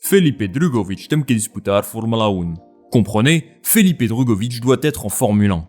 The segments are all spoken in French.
Felipe Drugovich tem que disputar Formula 1. Comprenez, Felipe Drugovich doit être en Formule 1.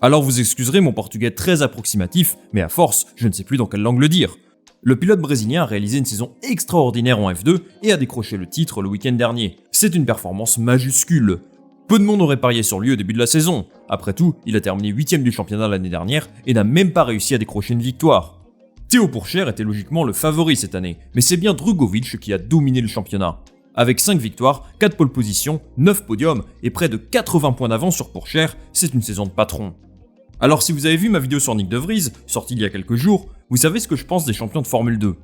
Alors vous excuserez mon portugais très approximatif, mais à force, je ne sais plus dans quelle langue le dire. Le pilote brésilien a réalisé une saison extraordinaire en F2 et a décroché le titre le week-end dernier. C'est une performance majuscule. Peu de monde aurait parié sur lui au début de la saison. Après tout, il a terminé 8ème du championnat l'année dernière et n'a même pas réussi à décrocher une victoire. Théo Pourchaire était logiquement le favori cette année, mais c'est bien Drugovich qui a dominé le championnat. Avec 5 victoires, 4 pole positions, 9 podiums et près de 80 points d'avance sur Pourchaire, c'est une saison de patron. Alors si vous avez vu ma vidéo sur Nyck de Vries, sortie il y a quelques jours, vous savez ce que je pense des champions de Formule 2.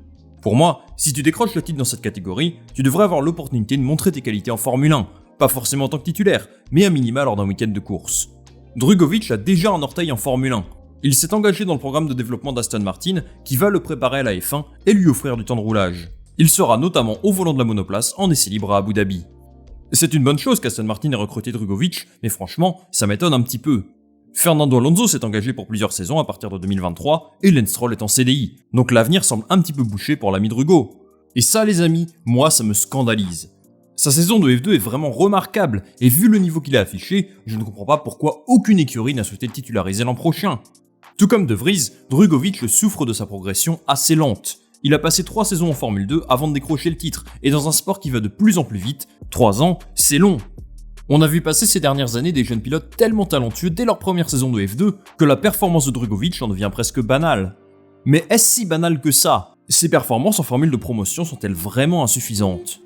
Pour moi, si tu décroches le titre dans cette catégorie, tu devrais avoir l'opportunité de montrer tes qualités en Formule 1, pas forcément en tant que titulaire, mais à minima lors d'un week-end de course. Drugovich a déjà un orteil en Formule 1. Il s'est engagé dans le programme de développement d'Aston Martin qui va le préparer à la F1 et lui offrir du temps de roulage. Il sera notamment au volant de la monoplace en essai libre à Abu Dhabi. C'est une bonne chose qu'Aston Martin ait recruté Drugovich, mais franchement, ça m'étonne un petit peu. Fernando Alonso s'est engagé pour plusieurs saisons à partir de 2023 et Lance Stroll est en CDI, donc l'avenir semble un petit peu bouché pour l'ami Drugo. Et ça les amis, moi ça me scandalise. Sa saison de F2 est vraiment remarquable et vu le niveau qu'il a affiché, je ne comprends pas pourquoi aucune écurie n'a souhaité le titulariser l'an prochain. Tout comme De Vries, Drugovich souffre de sa progression assez lente. Il a passé 3 saisons en Formule 2 avant de décrocher le titre, et dans un sport qui va de plus en plus vite, 3 ans, c'est long. On a vu passer ces dernières années des jeunes pilotes tellement talentueux dès leur première saison de F2 que la performance de Drugovich en devient presque banale. Mais est-ce si banal que ça? Ses performances en formule de promotion sont-elles vraiment insuffisantes?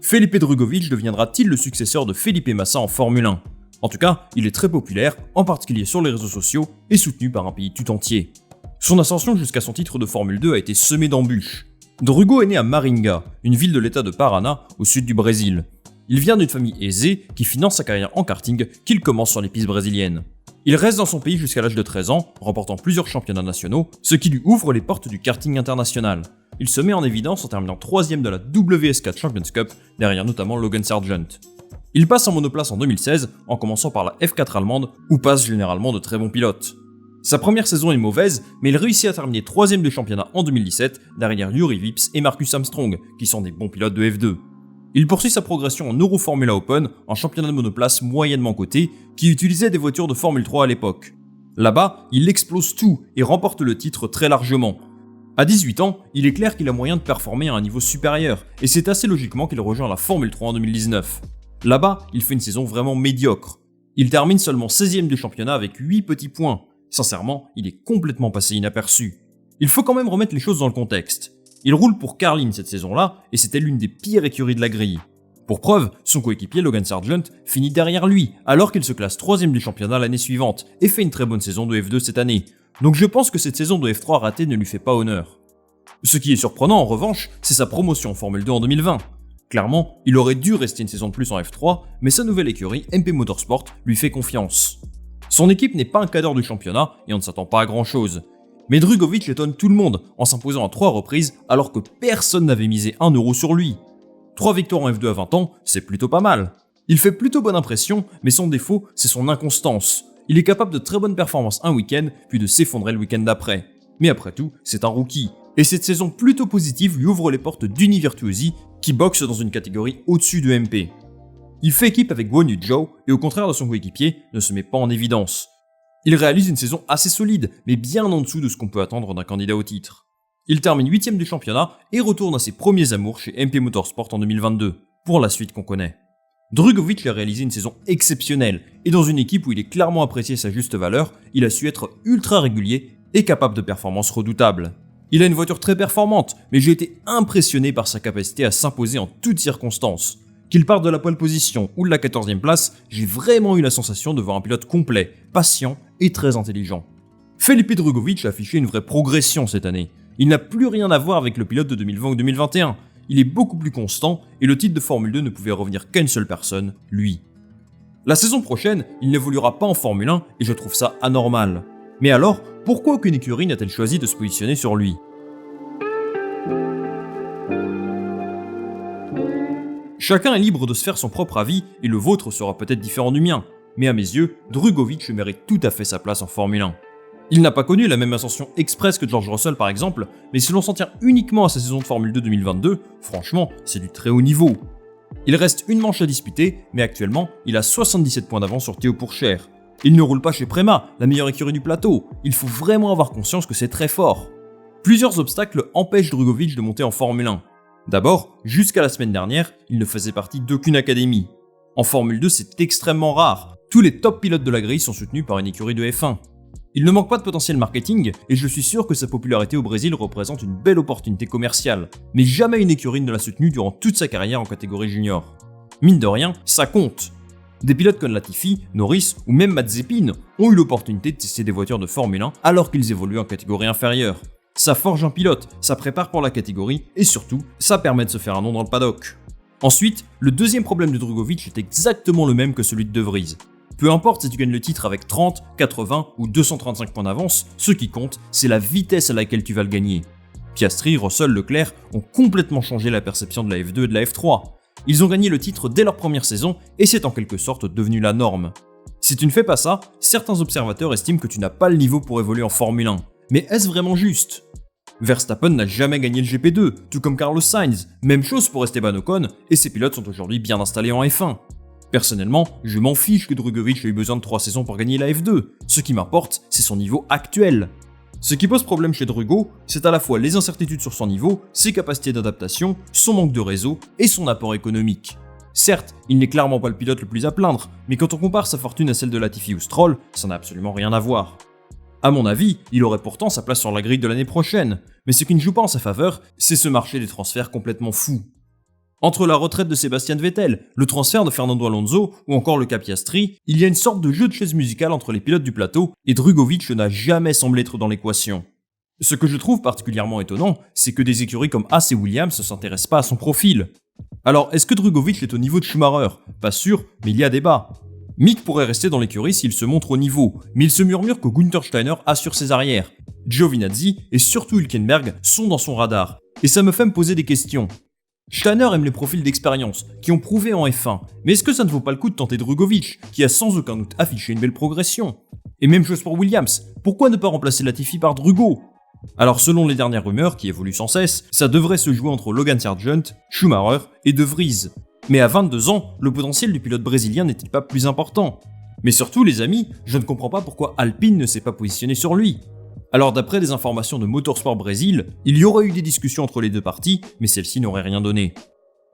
Felipe Drugovich deviendra-t-il le successeur de Felipe Massa en Formule 1? En tout cas, il est très populaire, en particulier sur les réseaux sociaux, et soutenu par un pays tout entier. Son ascension jusqu'à son titre de Formule 2 a été semée d'embûches. Drugo est né à Maringa, une ville de l'état de Paraná, au sud du Brésil. Il vient d'une famille aisée qui finance sa carrière en karting qu'il commence sur les pistes brésiliennes. Il reste dans son pays jusqu'à l'âge de 13 ans, remportant plusieurs championnats nationaux, ce qui lui ouvre les portes du karting international. Il se met en évidence en terminant 3ème de la WS4 Champions Cup, derrière notamment Logan Sargent. Il passe en monoplace en 2016, en commençant par la F4 allemande, où passent généralement de très bons pilotes. Sa première saison est mauvaise, mais il réussit à terminer 3ème du championnat en 2017, derrière Juri Vips et Marcus Armstrong, qui sont des bons pilotes de F2. Il poursuit sa progression en Euroformula Open, en championnat de monoplace moyennement coté, qui utilisait des voitures de Formule 3 à l'époque. Là-bas, il explose tout et remporte le titre très largement. À 18 ans, il est clair qu'il a moyen de performer à un niveau supérieur, et c'est assez logiquement qu'il rejoint la Formule 3 en 2019. Là-bas, il fait une saison vraiment médiocre. Il termine seulement 16ème du championnat avec 8 petits points. Sincèrement, il est complètement passé inaperçu. Il faut quand même remettre les choses dans le contexte. Il roule pour Carlin cette saison-là, et c'était l'une des pires écuries de la grille. Pour preuve, son coéquipier Logan Sargent finit derrière lui, alors qu'il se classe 3ème du championnat l'année suivante, et fait une très bonne saison de F2 cette année. Donc je pense que cette saison de F3 ratée ne lui fait pas honneur. Ce qui est surprenant en revanche, c'est sa promotion en Formule 2 en 2020. Clairement, il aurait dû rester une saison de plus en F3, mais sa nouvelle écurie, MP Motorsport, lui fait confiance. Son équipe n'est pas un cadre du championnat et on ne s'attend pas à grand chose. Mais Drugovich étonne tout le monde en s'imposant à 3 reprises alors que personne n'avait misé 1 euro sur lui. 3 victoires en F2 à 20 ans, c'est plutôt pas mal. Il fait plutôt bonne impression, mais son défaut, c'est son inconstance. Il est capable de très bonnes performances un week-end, puis de s'effondrer le week-end d'après. Mais après tout, c'est un rookie. Et cette saison plutôt positive lui ouvre les portes d'Univirtuosi, qui boxe dans une catégorie au-dessus de MP. Il fait équipe avec Guan Yu Zhou et au contraire de son coéquipier, ne se met pas en évidence. Il réalise une saison assez solide, mais bien en dessous de ce qu'on peut attendre d'un candidat au titre. Il termine 8ème du championnat et retourne à ses premiers amours chez MP Motorsport en 2022, pour la suite qu'on connaît. Drugovich a réalisé une saison exceptionnelle, et dans une équipe où il est clairement apprécié sa juste valeur, il a su être ultra régulier et capable de performances redoutables. Il a une voiture très performante, mais j'ai été impressionné par sa capacité à s'imposer en toutes circonstances. Qu'il parte de la pole position ou de la 14ème place, j'ai vraiment eu la sensation de voir un pilote complet, patient et très intelligent. Felipe Drugovich a affiché une vraie progression cette année. Il n'a plus rien à voir avec le pilote de 2020 ou 2021. Il est beaucoup plus constant et le titre de Formule 2 ne pouvait revenir qu'à une seule personne, lui. La saison prochaine, il n'évoluera pas en Formule 1 et je trouve ça anormal. Mais alors, pourquoi aucune écurie n'a-t-elle choisi de se positionner sur lui ? Chacun est libre de se faire son propre avis et le vôtre sera peut-être différent du mien, mais à mes yeux, Drugovich mérite tout à fait sa place en Formule 1. Il n'a pas connu la même ascension express que George Russell par exemple, mais si l'on s'en tient uniquement à sa saison de Formule 2 2022, franchement, c'est du très haut niveau. Il reste une manche à disputer, mais actuellement, il a 77 points d'avance sur Théo Pourchaire. Il ne roule pas chez Prema, la meilleure écurie du plateau, il faut vraiment avoir conscience que c'est très fort. Plusieurs obstacles empêchent Drugovich de monter en Formule 1. D'abord, jusqu'à la semaine dernière, il ne faisait partie d'aucune académie. En Formule 2, c'est extrêmement rare, tous les top pilotes de la grille sont soutenus par une écurie de F1. Il ne manque pas de potentiel marketing, et je suis sûr que sa popularité au Brésil représente une belle opportunité commerciale, mais jamais une écurie ne l'a soutenu durant toute sa carrière en catégorie junior. Mine de rien, ça compte. Des pilotes comme Latifi, Norris ou même Mazepin ont eu l'opportunité de tester des voitures de Formule 1 alors qu'ils évoluent en catégorie inférieure. Ça forge un pilote, ça prépare pour la catégorie et surtout, ça permet de se faire un nom dans le paddock. Ensuite, le deuxième problème de Drugovich est exactement le même que celui de De Vries. Peu importe si tu gagnes le titre avec 30, 80 ou 235 points d'avance, ce qui compte, c'est la vitesse à laquelle tu vas le gagner. Piastri, Russell, Leclerc ont complètement changé la perception de la F2 et de la F3. Ils ont gagné le titre dès leur première saison et c'est en quelque sorte devenu la norme. Si tu ne fais pas ça, certains observateurs estiment que tu n'as pas le niveau pour évoluer en Formule 1. Mais est-ce vraiment juste ? Verstappen n'a jamais gagné le GP2, tout comme Carlos Sainz, même chose pour Esteban Ocon, et ces pilotes sont aujourd'hui bien installés en F1. Personnellement, je m'en fiche que Drugovich ait eu besoin de 3 saisons pour gagner la F2, ce qui m'importe, c'est son niveau actuel. Ce qui pose problème chez Drugo, c'est à la fois les incertitudes sur son niveau, ses capacités d'adaptation, son manque de réseau et son apport économique. Certes, il n'est clairement pas le pilote le plus à plaindre, mais quand on compare sa fortune à celle de Latifi ou Stroll, ça n'a absolument rien à voir. À mon avis, il aurait pourtant sa place sur la grille de l'année prochaine, mais ce qui ne joue pas en sa faveur, c'est ce marché des transferts complètement fou. Entre la retraite de Sébastien Vettel, le transfert de Fernando Alonso ou encore le cas Piastri, il y a une sorte de jeu de chaise musicale entre les pilotes du plateau et Drugovich n'a jamais semblé être dans l'équation. Ce que je trouve particulièrement étonnant, c'est que des écuries comme Haas et Williams ne s'intéressent pas à son profil. Alors, est-ce que Drugovich est au niveau de Schumacher ? Pas sûr, mais il y a débat. Mick pourrait rester dans l'écurie s'il se montre au niveau, mais il se murmure que Günther Steiner assure ses arrières. Giovinazzi et surtout Hülkenberg sont dans son radar, et ça me fait me poser des questions. Steiner aime les profils d'expérience, qui ont prouvé en F1, mais est-ce que ça ne vaut pas le coup de tenter Drugovich, qui a sans aucun doute affiché une belle progression ? Et même chose pour Williams, pourquoi ne pas remplacer Latifi par Drugo ? Alors selon les dernières rumeurs, qui évoluent sans cesse, ça devrait se jouer entre Logan Sargent, Schumacher et De Vries. Mais à 22 ans, le potentiel du pilote brésilien n'est-il pas plus important ? Mais surtout les amis, je ne comprends pas pourquoi Alpine ne s'est pas positionné sur lui. Alors d'après des informations de Motorsport Brésil, il y aurait eu des discussions entre les deux parties, mais celles-ci n'auraient rien donné.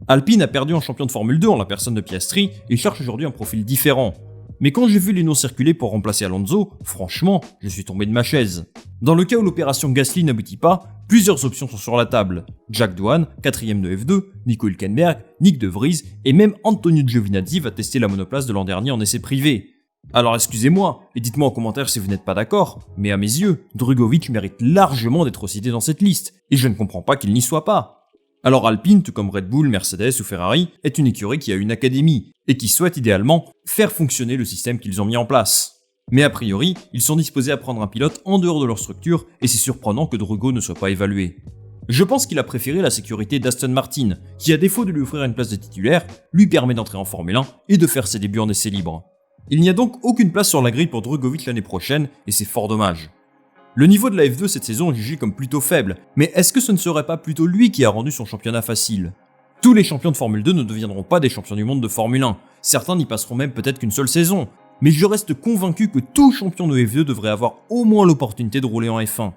Alpine a perdu un champion de Formule 2 en la personne de Piastri et cherche aujourd'hui un profil différent. Mais quand j'ai vu les noms circuler pour remplacer Alonso, franchement, je suis tombé de ma chaise. Dans le cas où l'opération Gasly n'aboutit pas, plusieurs options sont sur la table. Jack Doohan, 4ème de F2, Nico Hülkenberg, Nick De Vries et même Antonio Giovinazzi va tester la monoplace de l'an dernier en essai privé. Alors excusez-moi, et dites-moi en commentaire si vous n'êtes pas d'accord, mais à mes yeux, Drugovich mérite largement d'être cité dans cette liste, et je ne comprends pas qu'il n'y soit pas. Alors Alpine, tout comme Red Bull, Mercedes ou Ferrari, est une écurie qui a une académie, et qui souhaite idéalement faire fonctionner le système qu'ils ont mis en place. Mais a priori, ils sont disposés à prendre un pilote en dehors de leur structure, et c'est surprenant que Drugo ne soit pas évalué. Je pense qu'il a préféré la sécurité d'Aston Martin, qui à défaut de lui offrir une place de titulaire, lui permet d'entrer en Formule 1 et de faire ses débuts en essai libre. Il n'y a donc aucune place sur la grille pour Drugovich l'année prochaine, et c'est fort dommage. Le niveau de la F2 cette saison est jugé comme plutôt faible, mais est-ce que ce ne serait pas plutôt lui qui a rendu son championnat facile ? Tous les champions de Formule 2 ne deviendront pas des champions du monde de Formule 1, certains n'y passeront même peut-être qu'une seule saison, mais je reste convaincu que tout champion de F2 devrait avoir au moins l'opportunité de rouler en F1.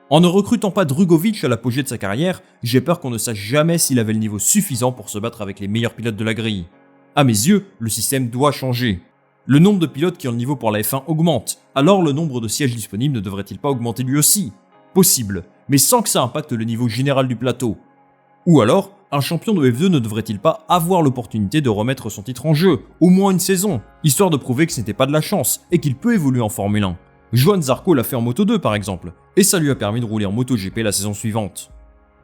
En ne recrutant pas Drugovich à l'apogée de sa carrière, j'ai peur qu'on ne sache jamais s'il avait le niveau suffisant pour se battre avec les meilleurs pilotes de la grille. À mes yeux, le système doit changer. Le nombre de pilotes qui ont le niveau pour la F1 augmente, alors le nombre de sièges disponibles ne devrait-il pas augmenter lui aussi ? Possible, mais sans que ça impacte le niveau général du plateau. Ou alors, un champion de F2 ne devrait-il pas avoir l'opportunité de remettre son titre en jeu, au moins une saison, histoire de prouver que ce n'était pas de la chance et qu'il peut évoluer en Formule 1 ? Johann Zarco l'a fait en Moto 2 par exemple, et ça lui a permis de rouler en MotoGP la saison suivante.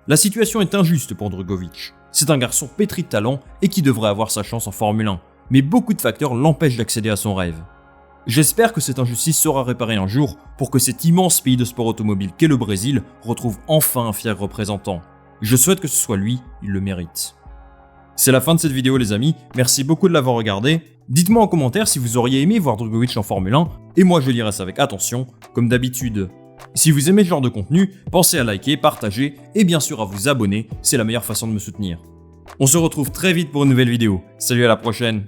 La situation est injuste pour Drugovich. C'est un garçon pétri de talent et qui devrait avoir sa chance en Formule 1. Mais beaucoup de facteurs l'empêchent d'accéder à son rêve. J'espère que cette injustice sera réparée un jour pour que cet immense pays de sport automobile qu'est le Brésil retrouve enfin un fier représentant. Je souhaite que ce soit lui, il le mérite. C'est la fin de cette vidéo les amis, merci beaucoup de l'avoir regardé. Dites-moi en commentaire si vous auriez aimé voir Drugovich en Formule 1, et moi je lirai ça avec attention, comme d'habitude. Si vous aimez ce genre de contenu, pensez à liker, partager, et bien sûr à vous abonner, c'est la meilleure façon de me soutenir. On se retrouve très vite pour une nouvelle vidéo, salut à la prochaine.